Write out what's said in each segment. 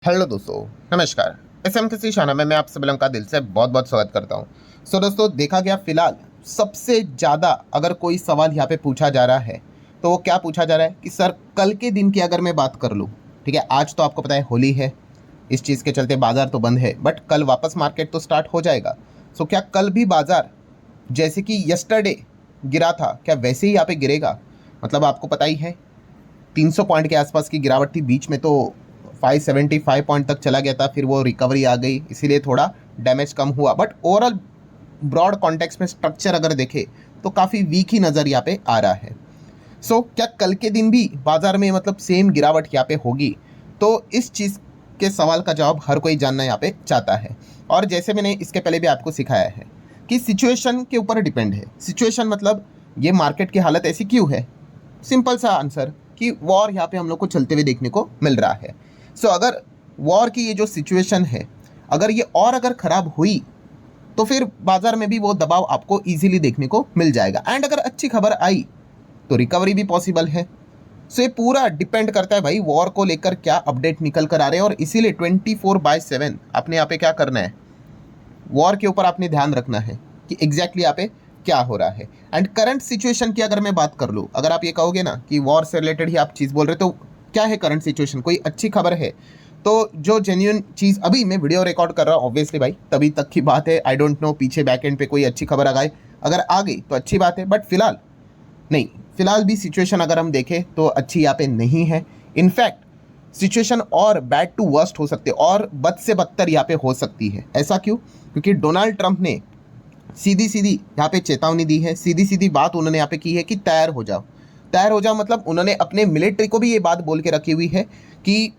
Hello दोस्तों, नमस्कार। SM किसी शाना में मैं आप सभी लोगों का दिल से बहुत बहुत स्वागत करता हूं। दोस्तों, देखा गया फिलहाल सबसे ज़्यादा अगर कोई सवाल यहाँ पे पूछा जा रहा है तो वो क्या पूछा जा रहा है कि सर कल के दिन की अगर मैं बात कर लूँ, ठीक है, आज तो आपको पता है होली है, इस चीज़ के चलते बाजार तो बंद है, बट कल वापस मार्केट तो स्टार्ट हो जाएगा। क्या कल भी बाजार जैसे कि यस्टरडे गिरा था, क्या वैसे ही यहाँ पे गिरेगा? मतलब आपको पता ही है 300 पॉइंट के आसपास की गिरावट थी, बीच में तो 575 पॉइंट तक चला गया था, फिर वो रिकवरी आ गई, इसीलिए थोड़ा डैमेज कम हुआ। बट ओवरऑल ब्रॉड कॉन्टेक्स्ट में स्ट्रक्चर अगर देखे तो काफ़ी वीक ही नज़र यहाँ पे आ रहा है। क्या कल के दिन भी बाजार में मतलब सेम गिरावट यहाँ पे होगी? तो इस चीज़ के सवाल का जवाब हर कोई जानना यहाँ पे चाहता है। और जैसे मैंने इसके पहले भी आपको सिखाया है कि सिचुएशन के ऊपर डिपेंड है। सिचुएशन मतलब ये मार्केट की हालत ऐसी क्यों है? सिंपल सा आंसर कि वॉर यहाँ पे हम लोग को चलते हुए देखने को मिल रहा है। अगर वॉर की ये जो सिचुएशन है, अगर ये और अगर ख़राब हुई तो फिर बाजार में भी वो दबाव आपको इजीली देखने को मिल जाएगा। एंड अगर अच्छी खबर आई तो रिकवरी भी पॉसिबल है। ये पूरा डिपेंड करता है भाई वॉर को लेकर क्या अपडेट निकल कर आ रहे हैं। और इसीलिए 24/7 आपने यहाँ पे क्या करना है, वॉर के ऊपर आपने ध्यान रखना है कि एग्जैक्टली यहाँ पे क्या हो रहा है। एंड करंट सिचुएशन की अगर मैं बात कर लूँ, अगर आप ये कहोगे ना कि वॉर से रिलेटेड ही आप चीज़ बोल रहे, तो क्या है करंट सिचुएशन? कोई अच्छी खबर है तो जो जेन्युइन चीज़, अभी मैं वीडियो रिकॉर्ड कर रहा हूँ ऑब्वियसली भाई, तभी तक की बात है। आई डोंट नो पीछे बैक एंड पे कोई अच्छी खबर अगर आ गई तो अच्छी बात है, बट फिलहाल नहीं। फिलहाल भी सिचुएशन अगर हम देखें तो अच्छी यहाँ पे नहीं है। इनफैक्ट सिचुएशन और बैड टू वर्स्ट हो सकते, और बद से बदतर यहाँ पे हो सकती है। ऐसा क्यों? क्योंकि डोनाल्ड ट्रंप ने सीधी सीधी यहाँ पे चेतावनी दी है, सीधी सीधी बात उन्होंने यहाँ पे की है कि तैयार हो जाओ। तैयार हो जाओ मतलब उन्होंने अपने मिलिट्री को भी ये बात बोल के रखी हुई है कि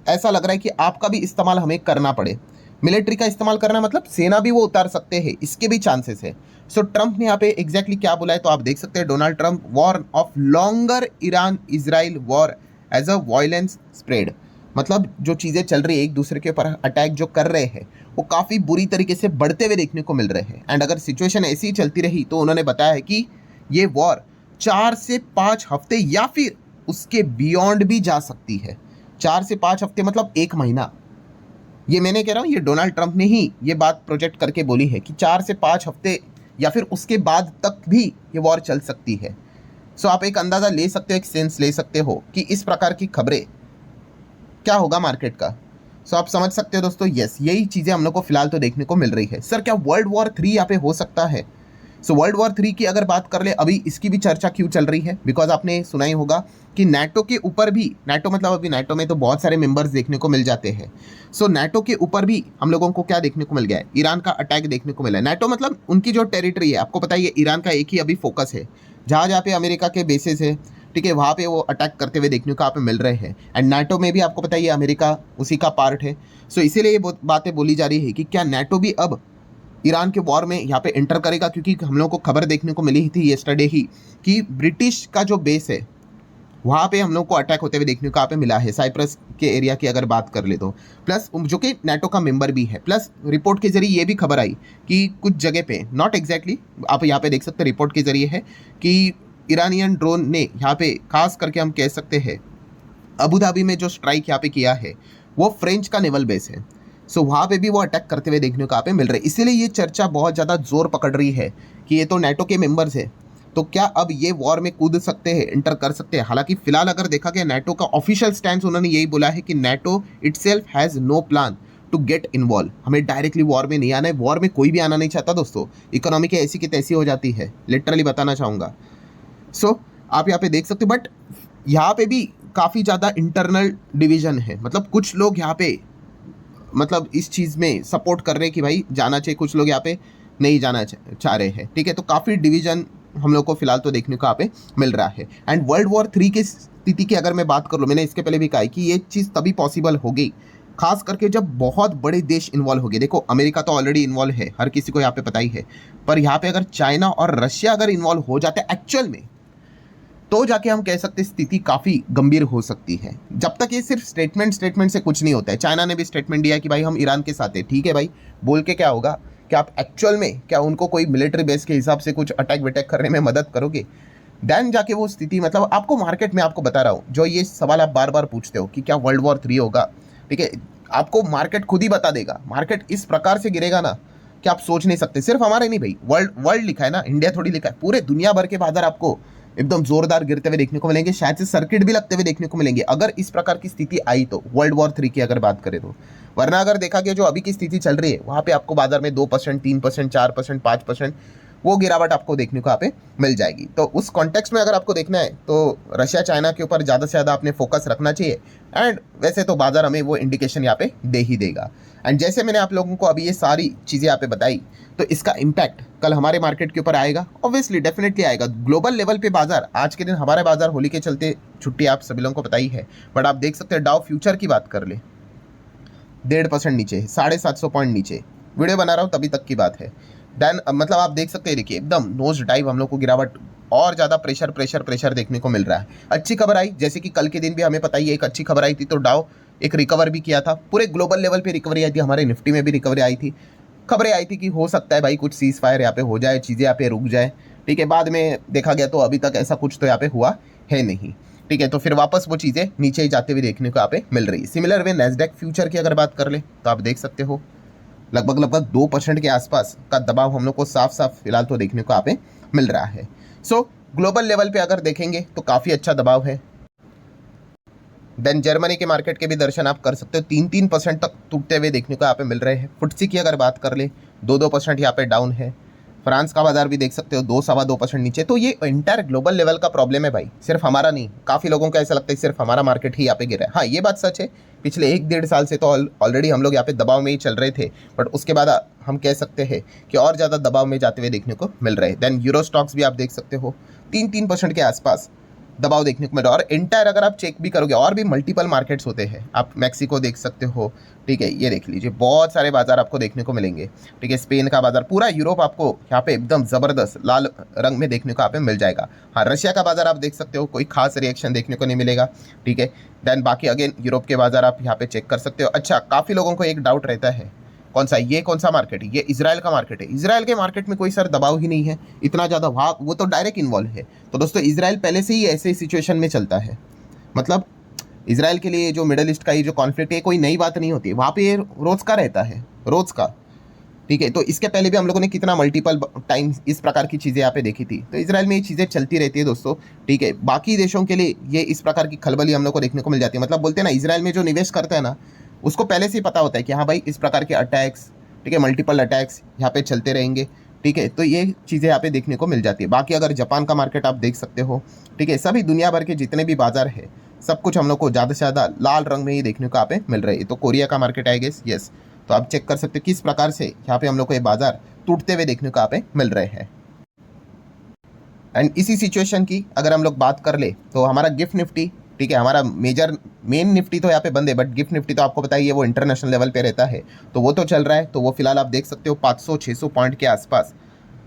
ऐसा लग रहा है कि आपका भी इस्तेमाल हमें करना पड़े। मिलिट्री का इस्तेमाल करना मतलब सेना भी वो उतार सकते हैं, इसके भी चांसेस है। ट्रंप ने यहाँ पे एग्जैक्टली क्या बोला है तो आप देख सकते हैं। Donald Trump war of longer Iran Israel war as a violence spread, मतलब जो चीज़ें चल रही है, एक दूसरे के ऊपर अटैक जो कर रहे हैं वो काफ़ी बुरी तरीके से बढ़ते हुए देखने को मिल रहे हैं। एंड अगर सिचुएशन ऐसी ही चलती रही तो उन्होंने बताया है कि ये वॉर 4 से 5 हफ्ते या फिर उसके बियॉन्ड भी जा सकती है। 4 से 5 हफ्ते मतलब 1 महीना। ये मैंने कह रहा हूँ, ये डोनाल्ड ट्रंप ने ही ये बात प्रोजेक्ट करके बोली है कि 4 से 5 हफ्ते या फिर उसके बाद तक भी ये वॉर चल सकती है। आप एक अंदाज़ा ले सकते हो, एक सेंस ले सकते हो कि इस प्रकार की खबरें क्या होगा मार्केट का। आप समझ सकते हो दोस्तों। यस, यही चीज़ें हम लोग को फिलहाल तो देखने को मिल रही है। सर क्या वर्ल्ड वॉर 3 यहाँ पे हो सकता है? वर्ल्ड वॉर 3 की अगर बात कर ले, अभी इसकी भी चर्चा क्यों चल रही है? बिकॉज आपने सुना ही होगा कि नाटो के ऊपर भी, नाटो मतलब अभी नाटो में तो बहुत सारे मेंबर्स देखने को मिल जाते हैं। नाटो के ऊपर भी हम लोगों को क्या देखने को मिल गया है? ईरान का अटैक देखने को मिला है। नाटो मतलब उनकी जो टेरिटरी है, आपको पता ही है ईरान का एक ही अभी फोकस है, जहाँ जहाँ पे अमेरिका के बेसिस है, ठीक है, वहाँ पे वो अटैक करते हुए देखने को आप मिल रहे हैं। एंड नाटो में भी आपको पता ही है अमेरिका उसी का पार्ट है। इसीलिए ये बातें बोली जा रही है कि क्या नाटो भी अब ईरान के वॉर में यहाँ पे एंटर करेगा? क्योंकि हम लोग को खबर देखने को मिली थी येस्टरडे ही कि ब्रिटिश का जो बेस है वहाँ पे हम लोग को अटैक होते हुए देखने को यहाँ पे मिला है, साइप्रस के एरिया की अगर बात कर ले तो। प्लस जो कि नाटो का मेंबर भी है। प्लस रिपोर्ट के जरिए ये भी खबर आई कि कुछ जगह पे, नॉट एग्जैक्टली, आप यहाँ पे देख सकते हैं रिपोर्ट के जरिए है कि ईरानियन ड्रोन ने यहाँ पे खास करके हम कह सकते हैं अबू धाबी में जो स्ट्राइक यहाँ पे किया है वो फ्रेंच का नेवल बेस है। वहाँ पे भी वो अटैक करते हुए देखने को यहाँ पे मिल रहे हैं। इसीलिए ये चर्चा बहुत ज़्यादा जोर पकड़ रही है कि ये तो नाटो के मेंबर्स है, तो क्या अब ये वॉर में कूद सकते हैं, एंटर कर सकते हैं? हालांकि फिलहाल अगर देखा गया नाटो का ऑफिशियल स्टैंड उन्होंने यही बोला है कि NATO itself has no plan to get involved. हमें डायरेक्टली वॉर में नहीं आना है, वॉर में कोई भी आना नहीं चाहता दोस्तों। इकोनॉमी की ऐसी की तैसी हो जाती है, लिटरली बताना चाहूँगा। आप यहाँ पे देख सकते हो, बट यहाँ पे भी काफ़ी ज़्यादा इंटरनल डिवीजन है। मतलब कुछ लोग यहाँ पे मतलब इस चीज़ में सपोर्ट कर रहे हैं कि भाई जाना चाहिए, कुछ लोग यहाँ पे नहीं जाना चाह रहे हैं, ठीक है। तो काफ़ी डिवीजन हम लोग को फिलहाल तो देखने को यहाँ पे मिल रहा है। एंड वर्ल्ड वॉर 3 की स्थिति की अगर मैं बात कर लूँ, मैंने इसके पहले भी कहा है कि ये चीज़ तभी पॉसिबल होगी खास करके जब बहुत बड़े देश इन्वॉल्व हो गए। देखो अमेरिका तो ऑलरेडी इन्वॉल्व है, हर किसी को यहाँ पे पता ही है, पर यहाँ पे अगर चाइना और रशिया अगर इन्वॉल्व हो जाते हैं एक्चुअल में, तो जाके हम कह सकते हैं स्थिति काफ़ी गंभीर हो सकती है। जब तक ये सिर्फ स्टेटमेंट से कुछ नहीं होता है। चाइना ने भी स्टेटमेंट दिया कि भाई हम ईरान के साथ हैं, ठीक है भाई, बोल के क्या होगा? क्या आप एक्चुअल में क्या उनको कोई मिलिट्री बेस के हिसाब से कुछ अटैक वटैक करने में मदद करोगे? देन जाके वो स्थिति, मतलब आपको मार्केट में आपको बता रहा हूँ, जो ये सवाल आप बार बार पूछते हो कि क्या वर्ल्ड वॉर 3 होगा, ठीक है, आपको मार्केट खुद ही बता देगा। मार्केट इस प्रकार से गिरेगा ना कि आप सोच नहीं सकते। सिर्फ हमारे नहीं भाई, वर्ल्ड वर्ल्ड लिखा है ना, इंडिया थोड़ी लिखा है, पूरे दुनिया भर के बाजार आपको एकदम जोरदार गिरते हुए देखने को मिलेंगे, शायद से सर्किट भी लगते हुए देखने को मिलेंगे अगर इस प्रकार की स्थिति आई तो, वर्ल्ड वॉर 3 की अगर बात करें तो। वरना अगर देखा गया जो अभी की स्थिति चल रही है वहां पे आपको बाजार में 2%, 3%, 4%, 5% वो गिरावट आपको देखने को यहाँ पे मिल जाएगी। तो उस कॉन्टेक्स्ट में अगर आपको देखना है तो रशिया चाइना के ऊपर ज़्यादा से ज़्यादा आपने फोकस रखना चाहिए। एंड वैसे तो बाजार हमें वो इंडिकेशन यहाँ पे दे ही देगा। एंड जैसे मैंने आप लोगों को अभी ये सारी चीज़ें यहाँ पे बताई, तो इसका इम्पैक्ट कल हमारे मार्केट के ऊपर आएगा, ऑब्वियसली डेफिनेटली आएगा। ग्लोबल लेवल पे बाजार आज के दिन, हमारे बाजार होली के चलते छुट्टी आप सभी लोगों को बताई है, बट आप देख सकते हैं डाउ फ्यूचर की बात कर ले 1.5% नीचे, 750 पॉइंट नीचे। वीडियो बना रहा हूँ तभी तक की बात है। देन मतलब आप देख सकते हैं, देखिए एकदम नोज डाइव हम लोग को गिरावट और ज़्यादा प्रेशर प्रेशर प्रेशर देखने को मिल रहा है। अच्छी खबर आई, जैसे कि कल के दिन भी हमें पता ही है, एक अच्छी खबर आई थी, तो डाउ एक रिकवर भी किया था। पूरे ग्लोबल लेवल पे रिकवरी आई थी, हमारे निफ्टी में भी रिकवरी आई थी। खबरें आई थी कि हो सकता है भाई कुछ सीज फायर यहाँ पे हो जाए, चीज़ें यहाँ पे रुक जाए, ठीक है। बाद में देखा गया तो अभी तक ऐसा कुछ तो यहाँ पे हुआ है नहीं, ठीक है। तो फिर वापस वो चीज़ें नीचे ही जाते हुए देखने को यहाँ पे मिल रही है। सिमिलर वे नैस्डैक फ्यूचर की अगर बात कर ले तो आप देख सकते हो लगभग 2% के आसपास का दबाव हम लोग को साफ साफ फिलहाल तो देखने को यहाँ पे मिल रहा है। सो ग्लोबल लेवल पे अगर देखेंगे तो काफ़ी अच्छा दबाव है। देन जर्मनी के मार्केट के भी दर्शन आप कर सकते हो, 3-3% तक टूटते हुए देखने को यहाँ पे मिल रहे हैं। फुटसी की अगर बात कर ले 2-2% यहाँ पे डाउन है। फ्रांस का बाजार भी देख सकते हो 2-2.25% नीचे। तो ये इंटायर ग्लोबल लेवल का प्रॉब्लम है भाई, सिर्फ हमारा नहीं। काफ़ी लोगों को ऐसा लगता है सिर्फ हमारा मार्केट ही यहाँ पे गिरा है। हाँ, ये बात सच है, पिछले 1-1.5 साल से तो ऑलरेडी हम लोग यहाँ पे दबाव में ही चल रहे थे, बट उसके बाद हम कह सकते हैं कि और ज़्यादा दबाव में जाते हुए देखने को मिल रहे हैं। देन यूरो स्टॉक्स भी आप देख सकते हो 3-3% के आसपास दबाव देखने को मिल रहा है। और इंटायर अगर आप चेक भी करोगे, और भी मल्टीपल मार्केट्स होते हैं, आप मैक्सिको देख सकते हो, ठीक है, ये देख लीजिए, बहुत सारे बाजार आपको देखने को मिलेंगे, ठीक है। स्पेन का बाजार, पूरा यूरोप आपको यहाँ पे एकदम ज़बरदस्त लाल रंग में देखने को यहाँ पे मिल जाएगा। हाँ, रशिया का बाजार आप देख सकते हो, कोई खास रिएक्शन देखने को नहीं मिलेगा, ठीक है। देन बाकी अगेन यूरोप के बाजार आप यहाँ पे चेक कर सकते हो। अच्छा, काफ़ी लोगों को एक डाउट रहता है, कौन सा, ये कौन सा मार्केट है, ये इजराइल का मार्केट है। इजराइल के मार्केट में कोई सर दबाव ही नहीं है इतना ज़्यादा, वहाँ वो तो डायरेक्ट इन्वॉल्व है। तो दोस्तों इजराइल पहले से ही ऐसे सिचुएशन में चलता है, मतलब इजराइल के लिए जो मिडल ईस्ट का ये जो कॉन्फ्लिक्ट है कोई नई बात नहीं होती, वहाँ पे ये रोज़ का रहता है, रोज़ का, ठीक है। तो इसके पहले भी हम लोगों ने कितना मल्टीपल टाइम इस प्रकार की चीज़ें यहाँ पे देखी थी। तो इजराइल में ये चीज़ें चलती रहती है दोस्तों, ठीक है। बाकी देशों के लिए ये इस प्रकार की खलबली हम लोग को देखने को मिल जाती है। मतलब बोलते हैं ना, इजराइल में जो निवेश करता है ना, उसको पहले से ही पता होता है कि हाँ भाई इस प्रकार के अटैक्स, ठीक है, मल्टीपल अटैक्स यहाँ पे चलते रहेंगे, ठीक है। तो ये चीज़ें यहाँ पे देखने को मिल जाती है। बाकी अगर जापान का मार्केट आप देख सकते हो, ठीक है, सभी दुनिया भर के जितने भी बाजार है सब कुछ हम लोग को ज़्यादा से ज़्यादा लाल रंग में ही देखने को यहाँ पे मिल रही है। तो कोरिया का मार्केट आई गेस, यस। तो आप चेक कर सकते हो किस प्रकार से यहाँ पे हम लोग को ये बाजार टूटते हुए देखने को यहाँ पे मिल रहे हैं। एंड इसी सिचुएशन की अगर हम लोग बात कर ले तो हमारा गिफ्ट निफ्टी, ठीक है, हमारा मेन निफ्टी तो यहाँ पे बंद है, बट गिफ्ट निफ्टी तो आपको बताइए वो इंटरनेशनल लेवल पे रहता है, तो वो तो चल रहा है। तो वो फिलहाल आप देख सकते हो 500-600 पॉइंट के आसपास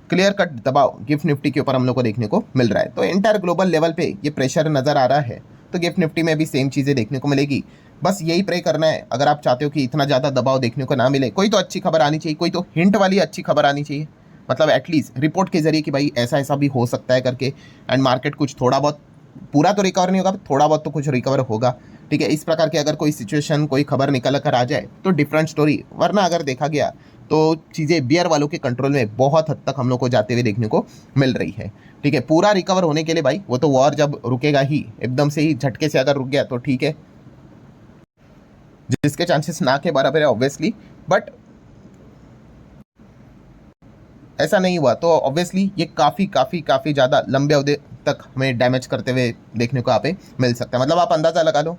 क्लियर कट दबाव गिफ्ट निफ्टी के ऊपर हम लोग को देखने को मिल रहा है। तो इंटायर ग्लोबल लेवल पे ये प्रेशर नज़र आ रहा है, तो गिफ्ट निफ्टी में भी सेम चीज़ें देखने को मिलेगी। बस यही प्रे करना है, अगर आप चाहते हो कि इतना ज़्यादा दबाव देखने को ना मिले, कोई तो अच्छी खबर आनी चाहिए, कोई तो हिंट वाली अच्छी खबर आनी चाहिए, मतलब एटलीस्ट रिपोर्ट के जरिए कि भाई ऐसा ऐसा भी हो सकता है करके, एंड मार्केट कुछ थोड़ा बहुत, पूरा तो रिकवर नहीं होगा, थोड़ा बहुत तो कुछ रिकवर होगा, ठीक है। इस प्रकार की अगर कोई सिचुएशन, कोई खबर निकल कर आ जाए तो डिफरेंट स्टोरी। वरना अगर देखा गया तो चीज़ें बियर वालों के कंट्रोल में बहुत हद तक हम लोग को जाते हुए देखने को मिल रही है, ठीक है। पूरा रिकवर होने के लिए भाई वो तो वॉर जब रुकेगा ही, एकदम से ही झटके से अगर रुक गया तो ठीक है, जिसके चांसेस ना के बराबर है ऑब्वियसली, बट ऐसा नहीं हुआ तो ऑब्वियसली ये काफ़ी ज़्यादा लंबे अवधि तक हमें डैमेज करते हुए देखने को यहाँ पे मिल सकता है। मतलब आप अंदाज़ा लगा लो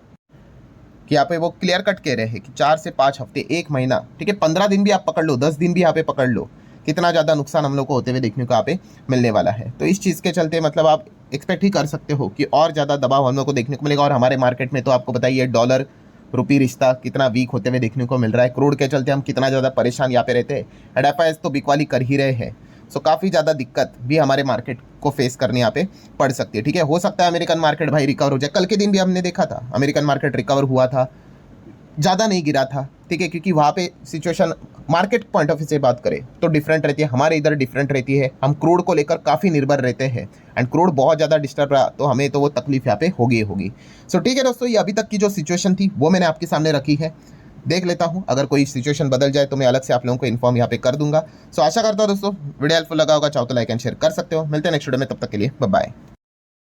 कि यहाँ पे वो क्लियर कट कह रहे हैं कि 4 से 5 हफ्ते, 1 महीना, ठीक है, 15 दिन भी आप पकड़ लो, 10 दिन भी यहाँ पे पकड़ लो, कितना ज़्यादा नुकसान हम लोग को होते हुए देखने को यहाँ पे मिलने वाला है। तो इस चीज़ के चलते मतलब आप एक्सपेक्ट ही कर सकते हो कि और ज़्यादा दबाव हम लोग को देखने को मिलेगा। और हमारे मार्केट में तो आपको बताइए डॉलर रुपी रिश्ता कितना वीक होते हुए देखने को मिल रहा है, क्रूड के चलते हम कितना ज़्यादा परेशान यहाँ पे रहते हैं, एंड एफआईएस तो बिकवाली कर ही रहे हैं। सो काफ़ी ज़्यादा दिक्कत भी हमारे मार्केट को फेस करने यहाँ पे पड़ सकती है, ठीक है। हो सकता है अमेरिकन मार्केट भाई रिकवर हो जाए, कल के दिन भी हमने देखा था अमेरिकन मार्केट रिकवर हुआ था, ज़्यादा नहीं गिरा था, ठीक है, क्योंकि वहाँ पे situation market point of view से बात करें तो डिफरेंट रहती है, हमारे इधर डिफरेंट रहती है। हम क्रूड को लेकर काफ़ी निर्भर रहते हैं, एंड क्रूड बहुत ज़्यादा डिस्टर्ब रहा तो हमें तो वो तकलीफ यहाँ पे होगी। सो ठीक है दोस्तों, ये अभी तक की जो सिचुएशन थी वो मैंने आपके सामने रखी है। देख लेता हूँ, अगर कोई सिचुएशन बदल जाए तो मैं अलग से आप लोगों को इन्फॉर्म यहाँ पे कर दूंगा। सो आशा करता हूँ दोस्तों वीडियो हेल्पफुल लगा होगा, चाहो तो लाइक एंड शेयर कर सकते हो। मिलते हैं नेक्स्ट वीडियो में, तब तक के लिए बाय बाय।